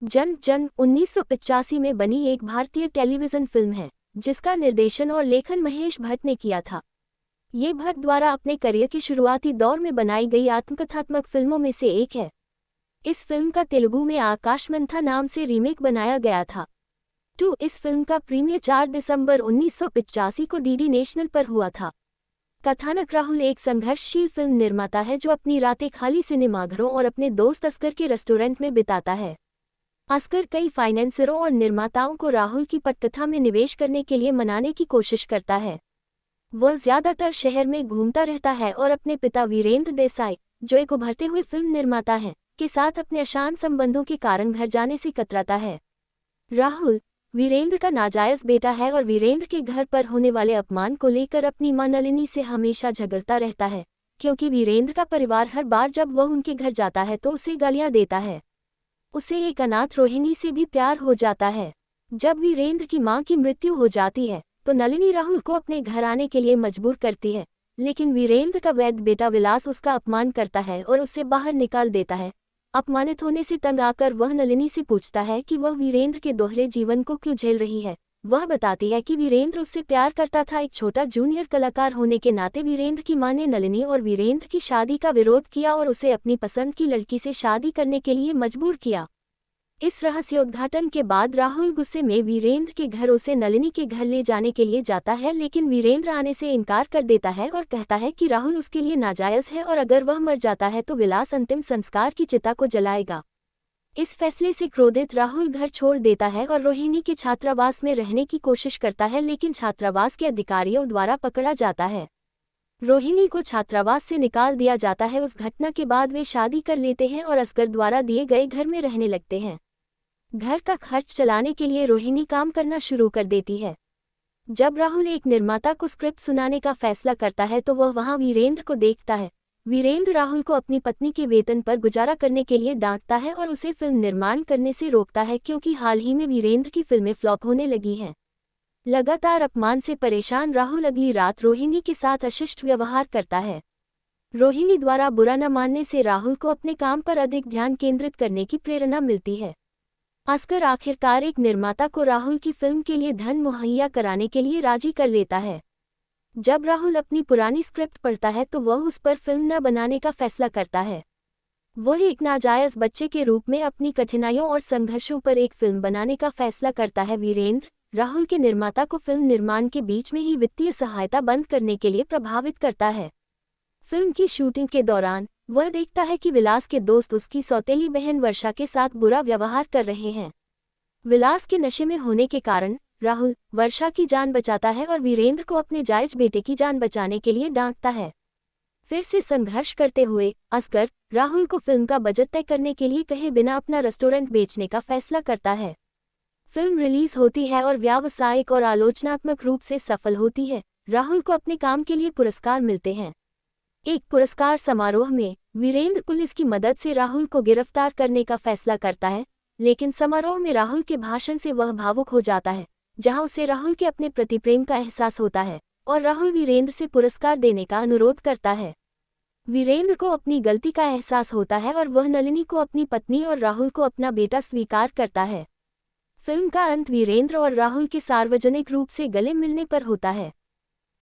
जन जन 1985 में बनी एक भारतीय टेलीविजन फिल्म है जिसका निर्देशन और लेखन महेश भट्ट ने किया था। ये भट्ट द्वारा अपने करियर के शुरुआती दौर में बनाई गई आत्मकथात्मक फिल्मों में से एक है। इस फिल्म का तेलुगु में आकाशमंथा नाम से रीमेक बनाया गया था। इस फिल्म का प्रीमियर 4 दिसंबर 1985 को डीडी नेशनल पर हुआ था। कथानक राहुल एक संघर्षशील फिल्म निर्माता है जो अपनी रातें खाली सिनेमाघरों और अपने दोस्त अस्कर के रेस्टोरेंट में बिताता है। अस्कर कई फाइनेंसरों और निर्माताओं को राहुल की पटकथा में निवेश करने के लिए मनाने की कोशिश करता है। वह ज्यादातर शहर में घूमता रहता है और अपने पिता वीरेंद्र देसाई, जो एक उभरते हुए फिल्म निर्माता हैं, के साथ अपने अशांत संबंधों के कारण घर जाने से कतराता है। राहुल वीरेंद्र का नाजायज बेटा है और वीरेंद्र के घर पर होने वाले अपमान को लेकर अपनी मां नलिनी से हमेशा झगड़ता रहता है, क्योंकि वीरेंद्र का परिवार हर बार जब वह उनके घर जाता है तो उसे गालियां देता है। उसे एक अनाथ रोहिणी से भी प्यार हो जाता है। जब वीरेंद्र की मां की मृत्यु हो जाती है तो नलिनी राहुल को अपने घर आने के लिए मजबूर करती है, लेकिन वीरेंद्र का वैध बेटा विलास उसका अपमान करता है और उसे बाहर निकाल देता है। अपमानित होने से तंग आकर वह नलिनी से पूछता है कि वह वीरेंद्र के दोहरे जीवन को क्यों झेल रही है। वह बताती है कि वीरेंद्र उससे प्यार करता था। एक छोटा जूनियर कलाकार होने के नाते वीरेंद्र की मां ने नलिनी और वीरेंद्र की शादी का विरोध किया और उसे अपनी पसंद की लड़की से शादी करने के लिए मजबूर किया। इस रहस्योद्घाटन के बाद राहुल गुस्से में वीरेंद्र के घर उसे नलिनी के घर ले जाने के लिए जाता है, लेकिन वीरेंद्र आने से इनकार कर देता है और कहता है कि राहुल उसके लिए नाजायज है और अगर वह मर जाता है तो विलास अंतिम संस्कार की चिता को जलाएगा। इस फैसले से क्रोधित राहुल घर छोड़ देता है और रोहिणी के छात्रावास में रहने की कोशिश करता है, लेकिन छात्रावास के अधिकारियों द्वारा पकड़ा जाता है। रोहिणी को छात्रावास से निकाल दिया जाता है। उस घटना के बाद वे शादी कर लेते हैं और अस्कर द्वारा दिए गए घर में रहने लगते हैं। घर का खर्च चलाने के लिए रोहिणी काम करना शुरू कर देती है। जब राहुल एक निर्माता को स्क्रिप्ट सुनाने का फैसला करता है तो वह वहां वीरेंद्र को देखता है। वीरेंद्र राहुल को अपनी पत्नी के वेतन पर गुजारा करने के लिए डांटता है और उसे फिल्म निर्माण करने से रोकता है, क्योंकि हाल ही में वीरेंद्र की फिल्में फ्लॉप होने लगी हैं। लगातार अपमान से परेशान राहुल अगली रात रोहिणी के साथ अशिष्ट व्यवहार करता है। रोहिणी द्वारा बुरा न मानने से राहुल को अपने काम पर अधिक ध्यान केंद्रित करने की प्रेरणा मिलती है। अस्कर आखिरकार एक निर्माता को राहुल की फिल्म के लिए धन मुहैया कराने के लिए राजी कर लेता है। जब राहुल अपनी पुरानी स्क्रिप्ट पढ़ता है तो वह उस पर फिल्म न बनाने का फैसला करता है। वह एक नाजायज बच्चे के रूप में अपनी कठिनाइयों और संघर्षों पर एक फिल्म बनाने का फैसला करता है। वीरेंद्र राहुल के निर्माता को फिल्म निर्माण के बीच में ही वित्तीय सहायता बंद करने के लिए प्रभावित करता है। फिल्म की शूटिंग के दौरान वह देखता है कि विलास के दोस्त उसकी सौतेली बहन वर्षा के साथ बुरा व्यवहार कर रहे हैं। विलास के नशे में होने के कारण राहुल वर्षा की जान बचाता है और वीरेंद्र को अपने जायज बेटे की जान बचाने के लिए डांटता है। फिर से संघर्ष करते हुए अस्कर राहुल को फिल्म का बजट तय करने के लिए कहे बिना अपना रेस्टोरेंट बेचने का फैसला करता है। फिल्म रिलीज होती है और व्यावसायिक और आलोचनात्मक रूप से सफल होती है। राहुल को अपने काम के लिए पुरस्कार मिलते हैं। एक पुरस्कार समारोह में वीरेंद्र पुलिस की मदद से राहुल को गिरफ्तार करने का फैसला करता है, लेकिन समारोह में राहुल के भाषण से वह भावुक हो जाता है, जहां उसे राहुल के अपने प्रति प्रेम का एहसास होता है और राहुल वीरेंद्र से पुरस्कार देने का अनुरोध करता है। वीरेंद्र को अपनी गलती का एहसास होता है और वह नलिनी को अपनी पत्नी और राहुल को अपना बेटा स्वीकार करता है। फिल्म का अंत वीरेंद्र और राहुल के सार्वजनिक रूप से गले मिलने पर होता है।